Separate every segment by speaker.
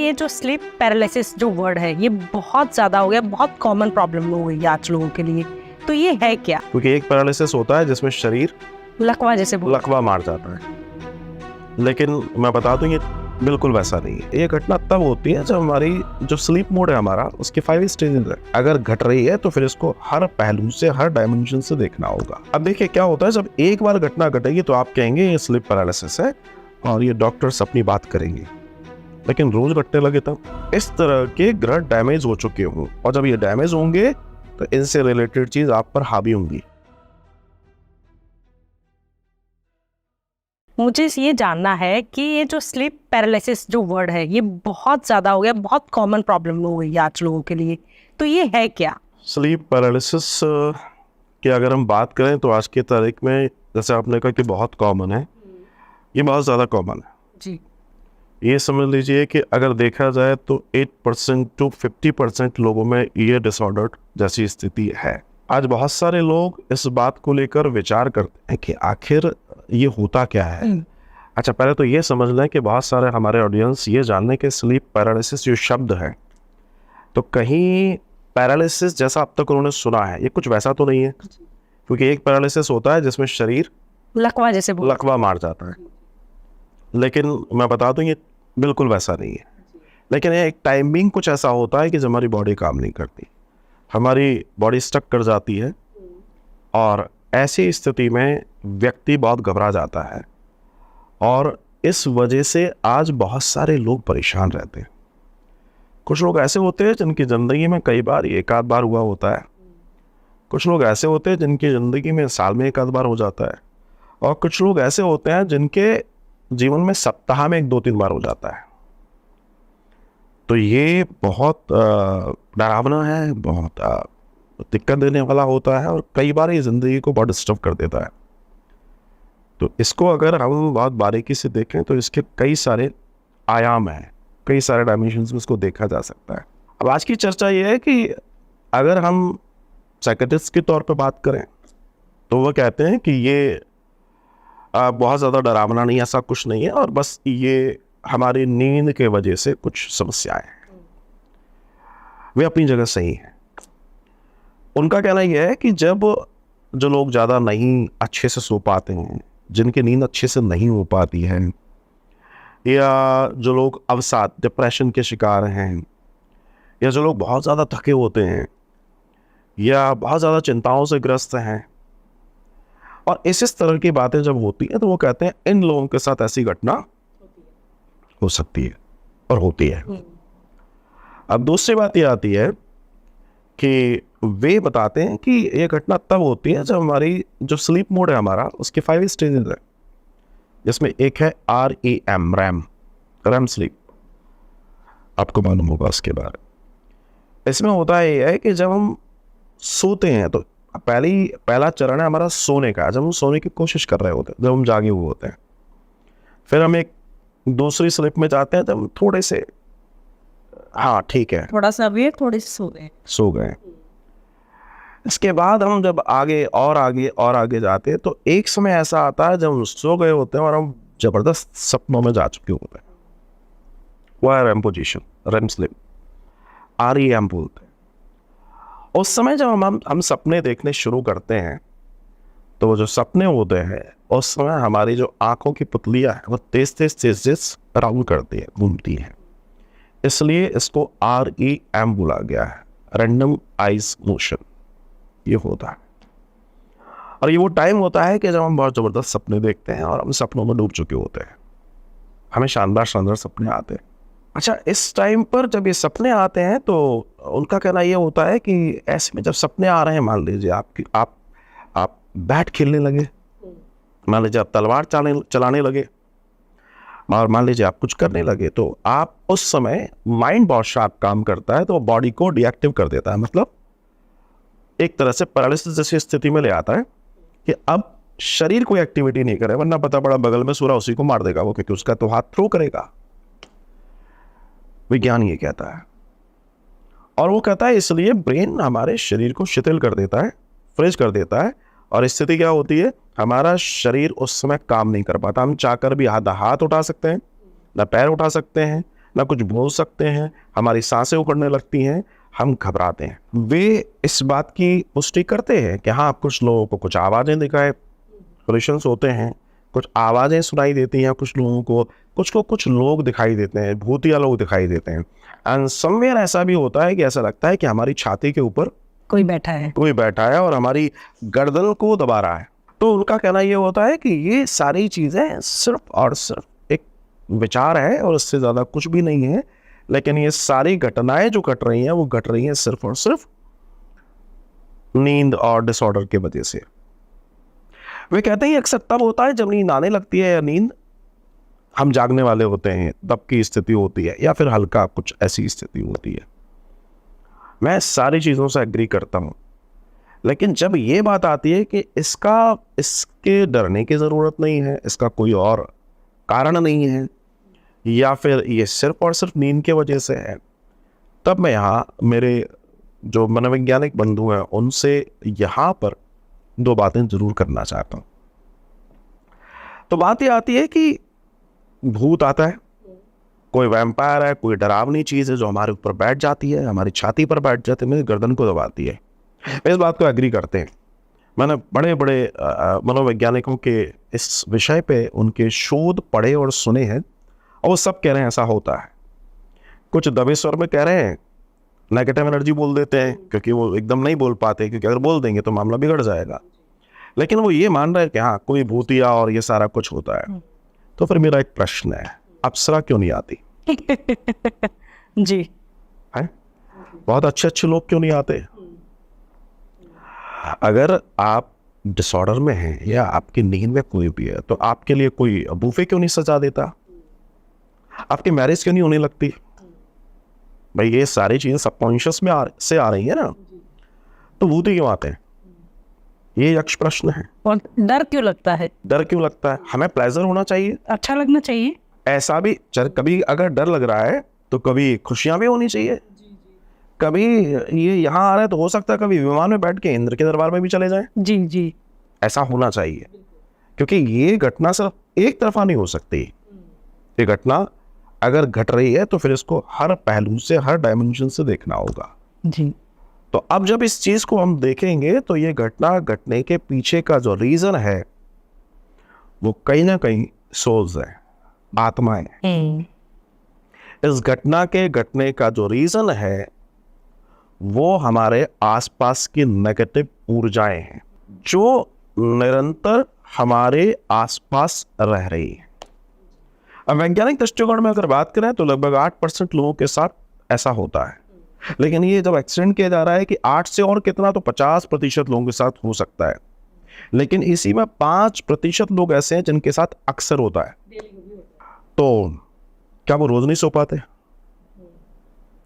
Speaker 1: ये जो sleep paralysis जो वर्ड है ये बहुत ज़्यादा हो गया, बहुत कॉमन प्रॉब्लम हो गई है आज लोगों के लिए। तो ये है क्या?
Speaker 2: क्योंकि एक पैरालिसिस होता है जिसमें शरीर
Speaker 1: लकवा जैसे
Speaker 2: लकवा मार जाता है, लेकिन मैं बता दूं ये बिल्कुल वैसा नहीं है। ये घटना तब होती है जब हमारी जो स्लीप मोड है हमारा, उसके 5 स्टेजेस है। अगर घट रही है तो फिर इसको हर पहलू से, हर डायमेंशन से देखना होगा। अब देखिए क्या होता है, जब एक बार घटना घटेगी तो आप कहेंगे ये स्लीप पैरालिसिस है और ये डॉक्टर्स अपनी बात करेंगे, लेकिन रोज घटने लगे तब इस तरह के ग्रह डैमेज हो चुके हों, और जब ये डैमेज होंगे तो इनसे रिलेटेड चीज आप पर हावी होंगी।
Speaker 1: मुझे ये जानना है कि ये जो स्लीप पैरालिसिस जो वर्ड है ये बहुत ज़्यादा हो गया, बहुत कॉमन प्रॉब्लम हो गई है आज लोगों के लिए। तो ये है क्या?
Speaker 2: स्लीप पैरालिसिस की अगर हम बात करें तो आज की तारीख में, जैसे आपने कहा कि बहुत कॉमन है, ये बहुत ज़्यादा कॉमन है
Speaker 1: जी।
Speaker 2: ये समझ लीजिए कि अगर देखा जाए तो 8% to 50% लोगों में ये डिसऑर्डर जैसी स्थिति है। आज बहुत सारे लोग इस बात को लेकर विचार करते हैं कि आखिर ये होता क्या है। अच्छा, पहले तो ये समझ लें कि बहुत सारे हमारे ऑडियंस ये जानने के स्लीप पैरालिसिस जो शब्द है, तो कहीं पैरालिसिस जैसा अब तक उन्होंने सुना है, ये कुछ वैसा तो नहीं है। क्योंकि एक पैरालिसिस होता है जिसमें शरीर
Speaker 1: लकवा जैसे
Speaker 2: लकवा मार जाता है, लेकिन मैं बता दूं ये बिल्कुल वैसा नहीं है। लेकिन एक टाइमिंग कुछ ऐसा होता है कि जब हमारी बॉडी काम नहीं करती, हमारी बॉडी स्टक कर जाती है, और ऐसी स्थिति में व्यक्ति बहुत घबरा जाता है, और इस वजह से आज बहुत सारे लोग परेशान रहते हैं। कुछ लोग ऐसे होते हैं जिनकी ज़िंदगी में कई बार एक आध बार हुआ होता है, कुछ लोग ऐसे होते हैं जिनकी ज़िंदगी में साल में एक आध बार हो जाता है, और कुछ लोग ऐसे होते हैं जिनके जीवन में सप्ताह में 1-2-3 बार हो जाता है। तो ये बहुत डरावना है, बहुत दिक्कत देने वाला होता है, और कई बार ये ज़िंदगी को बहुत डिस्टर्ब कर देता है। तो इसको अगर हम बहुत बारीकी से देखें तो इसके कई सारे आयाम हैं, कई सारे डायमेंशंस में इसको देखा जा सकता है। अब आज की चर्चा ये है कि अगर हम साइकियाट्रिस्ट के तौर पे बात करें तो वो कहते हैं कि ये बहुत ज़्यादा डरावना नहीं, ऐसा कुछ नहीं है, और बस ये हमारी नींद के वजह से कुछ समस्याएं हैं। वे अपनी जगह सही हैं। उनका कहना यह है कि जब जो लोग ज़्यादा नहीं अच्छे से सो पाते हैं, जिनकी नींद अच्छे से नहीं हो पाती है, या जो लोग अवसाद डिप्रेशन के शिकार हैं, या जो लोग बहुत ज़्यादा थके होते हैं, या बहुत ज़्यादा चिंताओं से ग्रस्त हैं, और इस तरह की बातें जब होती हैं तो वो कहते हैं इन लोगों के साथ ऐसी घटना हो सकती है और होती है। अब दूसरी बात ये आती है कि वे बताते हैं कि ये घटना तब होती है जब हमारी जो स्लीप मोड है हमारा, उसके 5 स्टेजेस है, जिसमें एक है रैम स्लीप। आपको मालूम होगा उसके बारे में। इसमें होता है ये है कि जब हम सोते हैं तो पहला चरण है हमारा सोने का, जब हम सोने की कोशिश कर रहे होते हैं, जब हम जागे हुए होते हैं। फिर हम एक दूसरी स्लीप में जाते हैं, जब थोड़े से ठीक है,
Speaker 1: थोड़ा सा भी थोड़े से सो गए।
Speaker 2: इसके बाद हम जब आगे और आगे और आगे जाते हैं तो एक समय ऐसा आता है जब हम सो गए होते हैं और हम जबरदस्त सपनों में जा चुके होते हैं। वह RAM position, REM sleep, REM बोलते हैं। उस समय जब हम सपने देखने शुरू करते हैं तो वो जो सपने होते हैं उस समय हमारी जो आंखों की पुतलियां है वो तेज राउंड करती है, घूमती है। इसलिए इसको REM बोला गया है, रैंडम आइज मोशन। ये होता है, और ये वो टाइम होता है कि जब हम बहुत जबरदस्त सपने देखते हैं और हम सपनों में डूब चुके होते हैं, हमें शानदार सपने आते हैं। अच्छा, इस टाइम पर जब ये सपने आते हैं तो उनका कहना ये होता है कि ऐसे में जब सपने आ रहे हैं, मान लीजिए आप बैट खेलने लगे, मान लीजिए आप तलवार चलाने लगे, और मान लीजिए आप कुछ करने लगे, तो आप उस समय माइंड बहुत शार्प काम करता है, तो बॉडी को डीएक्टिव कर देता है। मतलब एक तरह से पैरालिसिस जैसी स्थिति में ले आता है कि अब शरीर कोई एक्टिविटी नहीं करे, वरना पता पड़ा बगल में सूरा उसी को मार देगा वो, क्योंकि उसका तो हाथ थ्रो करेगा। विज्ञान ये कहता है, और वो कहता है इसलिए ब्रेन हमारे शरीर को शिथिल कर देता है, फ्रीज कर देता है, और स्थिति क्या होती है, हमारा शरीर उस समय काम नहीं कर पाता। हम चाहकर भी हाथ उठा सकते हैं, ना पैर उठा सकते हैं, ना कुछ बोल सकते हैं, हमारी सांसें उखड़ने लगती हैं, हम घबराते हैं। वे इस बात की पुष्टि करते हैं कि हाँ, कुछ लोगों को कुछ आवाज़ें दिखाई हॉल्यूशंस होते हैं, कुछ आवाज़ें सुनाई देती हैं कुछ लोगों को, कुछ लोग दिखाई देते हैं, भूतिया लोग दिखाई देते हैं। एंड समवेयर ऐसा भी होता है कि ऐसा लगता है कि हमारी छाती के ऊपर
Speaker 1: कोई बैठा है और हमारी गर्दन को दबा रहा है। तो उनका कहना ये होता है कि ये सारी चीज़ें सिर्फ और सिर्फ एक विचार है और इससे ज़्यादा कुछ भी नहीं है, लेकिन ये सारी घटनाएं जो घट रही हैं वो घट रही हैं सिर्फ और सिर्फ नींद और डिसऑर्डर की वजह से। वे कहते हैं अक्सर तब होता है जब नींद आने लगती है या नींद हम जागने वाले होते हैं तब की स्थिति होती है, या फिर हल्का कुछ ऐसी स्थिति होती है। मैं सारी चीज़ों से एग्री करता हूँ, लेकिन जब ये बात आती है कि इसके डरने की ज़रूरत नहीं है, इसका कोई और कारण नहीं है, या फिर ये सिर्फ और सिर्फ नींद के वजह से है, तब मैं यहाँ मेरे जो मनोवैज्ञानिक बंधु हैं उनसे यहाँ पर दो बातें जरूर करना चाहता हूँ। तो बात ये आती है कि भूत आता है, कोई वैम्पायर है, कोई डरावनी चीज़ है जो हमारे ऊपर बैठ जाती है, हमारी छाती पर बैठ जाती है, मेरी गर्दन को दबाती है। इस बात को एग्री करते हैं। मैंने बड़े बड़े मनोवैज्ञानिकों के इस विषय पे उनके शोध पढ़े और सुने हैं, और वो सब कह रहे हैं ऐसा होता है। कुछ दबे स्वर में कह रहे हैं, नेगेटिव एनर्जी बोल देते हैं क्योंकि वो एकदम नहीं बोल पाते, क्योंकि अगर बोल देंगे तो मामला बिगड़ जाएगा। लेकिन वो ये मान रहे हैं कि हाँ, कोई भूतिया और ये सारा कुछ होता है। तो फिर मेरा एक प्रश्न है, अप्सरा क्यों नहीं आती? जी
Speaker 2: है, बहुत अच्छे लोग क्यों नहीं आते? अगर आप डिसऑर्डर में हैं या आपकी नींद में कोई भी है, तो आपके लिए कोई बूफे क्यों नहीं सजा देता? आपकी मैरिज क्यों नहीं होने लगती? भाई ये सारी चीजें सबकॉन्शियस में से आ रही है ना, तो भूत क्यों आते हैं? ये यक्ष प्रश्न है।
Speaker 1: और डर क्यों लगता है?
Speaker 2: डर क्यों लगता है? हमें प्लेजर होना चाहिए,
Speaker 1: अच्छा लगना चाहिए।
Speaker 2: ऐसा भी कभी अगर डर लग रहा है तो कभी खुशियां भी होनी चाहिए। कभी ये यहाँ आ रहा है तो हो सकता है कभी विमान में बैठ के इंद्र के दरबार में भी चले जाए।
Speaker 1: जी जी,
Speaker 2: ऐसा होना चाहिए, क्योंकि ये घटना सिर्फ एक तरफा नहीं हो सकती। ये घटना अगर घट रही है तो फिर इसको हर पहलू से, हर डायमेंशन से देखना होगा।
Speaker 1: जी,
Speaker 2: तो अब जब इस चीज को हम देखेंगे तो ये घटना घटने के पीछे का जो रीजन है वो कहीं ना कहीं सोल्स है, आत्माएं। इस घटना के घटने का जो रीजन है वो हमारे आसपास की नेगेटिव ऊर्जाएं हैं जो निरंतर हमारे आसपास रह रही है। अब वैज्ञानिक दृष्टिकोण में अगर बात करें तो लगभग 8% लोगों के साथ ऐसा होता है, लेकिन ये जब एक्सटेंड किया जा रहा है कि 8 से और कितना तो 50% लोगों के साथ हो सकता है, लेकिन इसी में 5% लोग ऐसे हैं जिनके साथ अक्सर होता है। तो क्या वो रोज नहीं सो पाते?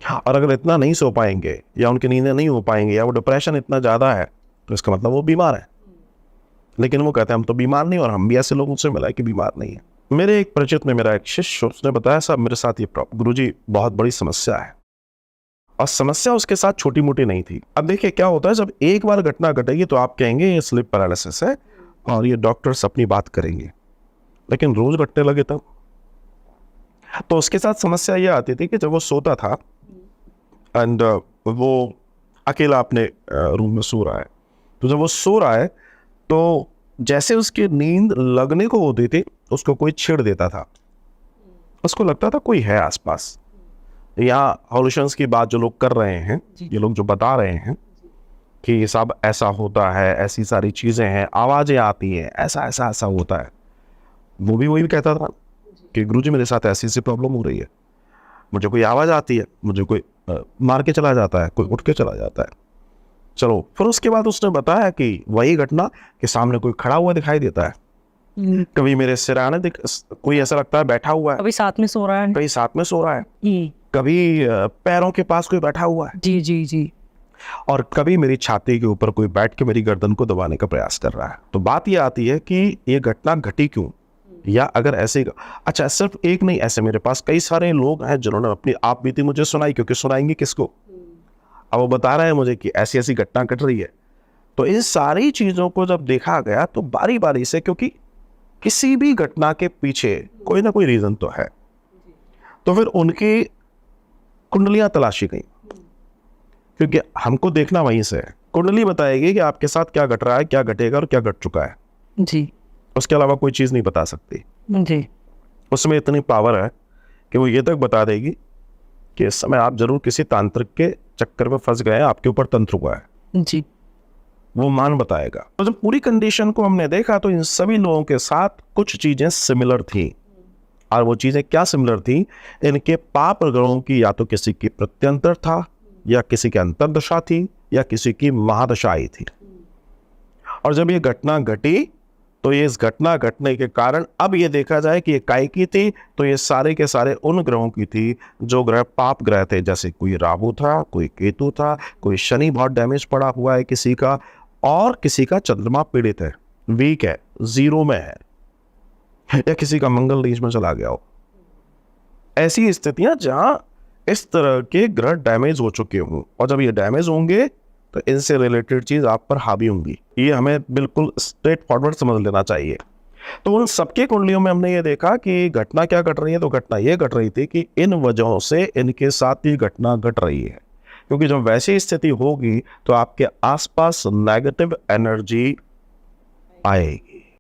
Speaker 2: और अगर इतना नहीं सो पाएंगे या उनकी नींदें नहीं हो पाएंगे या वो डिप्रेशन इतना ज़्यादा है तो इसका मतलब वो बीमार है। लेकिन वो कहते हैं हम तो बीमार नहीं, और हम भी ऐसे लोगों से मिला कि बीमार नहीं है। मेरे एक परिचित में मेरा एक शिष्य, उसने बताया साहब मेरे साथ ये गुरुजी बहुत बड़ी समस्या है, और समस्या उसके साथ छोटी मोटी नहीं थी। अब देखिए क्या होता है, जब एक बार घटना घटेगी तो आप कहेंगे ये स्लीप पैरालिसिस है और ये डॉक्टर्स अपनी बात करेंगे, लेकिन रोज घटने लगे तब। तो उसके साथ समस्या ये आती थी कि जब वो सोता था एंड वो अकेला अपने रूम में सो रहा है, तो जब वो सो रहा है तो जैसे उसकी नींद लगने को होती थी उसको कोई छेड़ देता था, उसको लगता था कोई है आसपास। यहाँ हॉल्यूशंस की बात जो लोग कर रहे हैं, ये लोग जो बता रहे हैं कि ये सब ऐसा होता है, ऐसी सारी चीज़ें हैं, आवाज़ें आती हैं, ऐसा ऐसा ऐसा होता है, वो भी वही कहता था कि गुरुजी मेरे साथ ऐसी ऐसी प्रॉब्लम हो रही है, मुझे कोई आवाज़ आती है, मुझे कोई मार के चला जाता है, कोई उठ के चला जाता है। चलो फिर उसके बाद उसने बताया कि वही घटना के सामने कोई खड़ा हुआ दिखाई देता है, कभी मेरे सिरहाने कोई ऐसा लगता है बैठा हुआ है,
Speaker 1: कभी साथ में सो रहा है,
Speaker 2: कभी साथ में सो रहा है, कभी पैरों के पास कोई बैठा हुआ है,
Speaker 1: जी जी जी,
Speaker 2: और कभी मेरी छाती के ऊपर कोई बैठ के मेरी गर्दन को दबाने का प्रयास कर रहा है। तो बात ये आती है कि ये घटना घटी क्यों, या अगर ऐसे, अच्छा सिर्फ एक नहीं, ऐसे मेरे पास कई सारे लोग हैं जिन्होंने अपनी आप बीती मुझे सुनाई, क्योंकि सुनाएंगे किसको, अब वो बता रहे हैं मुझे कि ऐसी ऐसी घटना घट रही है। तो इन सारी चीज़ों को जब देखा गया तो बारी बारी से, क्योंकि किसी भी घटना के पीछे कोई ना कोई रीज़न तो है,
Speaker 1: तो फिर उनकी कुंडलियां तलाशी गई, क्योंकि हमको देखना वहीं से है। कुंडली बताएगी कि आपके साथ क्या घट रहा है, क्या घटेगा और क्या घट चुका है।
Speaker 3: जी
Speaker 1: उसके अलावा कोई चीज नहीं बता सकती।
Speaker 3: जी
Speaker 1: उसमें इतनी पावर है कि वो ये तक बता देगी कि इस समय आप जरूर किसी तांत्रिक के चक्कर में फंस गए हैं, आपके ऊपर तंत्र हुआ है,
Speaker 3: जी
Speaker 1: वो मान बताएगा। तो जब पूरी कंडीशन को हमने देखा तो इन सभी लोगों के साथ कुछ चीजें सिमिलर थी, और वो चीजें क्या सिमिलर थी, इनके पाप ग्रहों की या तो किसी की प्रत्यंतर था, या किसी की अंतर्दशा थी, या किसी की महादशा आई थी। और जब ये घटना घटी तो ये इस घटना घटने के कारण अब ये देखा जाए कि ये काय की थी, तो ये सारे के सारे उन ग्रहों की थी जो ग्रह पाप ग्रह थे। जैसे कोई राहु था, कोई केतु था, कोई शनि बहुत डैमेज पड़ा हुआ है किसी का, और किसी का चंद्रमा पीड़ित है, वीक है, जीरो में है, या किसी का मंगल नीच में चला गया हो। ऐसी स्थितियां जहां इस तरह के ग्रह डैमेज हो चुके हों, और जब ये डैमेज होंगे तो इनसे रिलेटेड चीज आप पर हावी होंगी। ये हमें बिल्कुल स्ट्रेट फॉरवर्ड समझ लेना चाहिए। तो उन सबके कुंडलियों में हमने ये देखा कि घटना क्या घट रही है, तो घटना ये घट रही थी कि इन वजहों से इनके साथ ये घटना घट रही है। क्योंकि जब वैसी स्थिति होगी तो आपके आसपास नेगेटिव एनर्जी आएगी।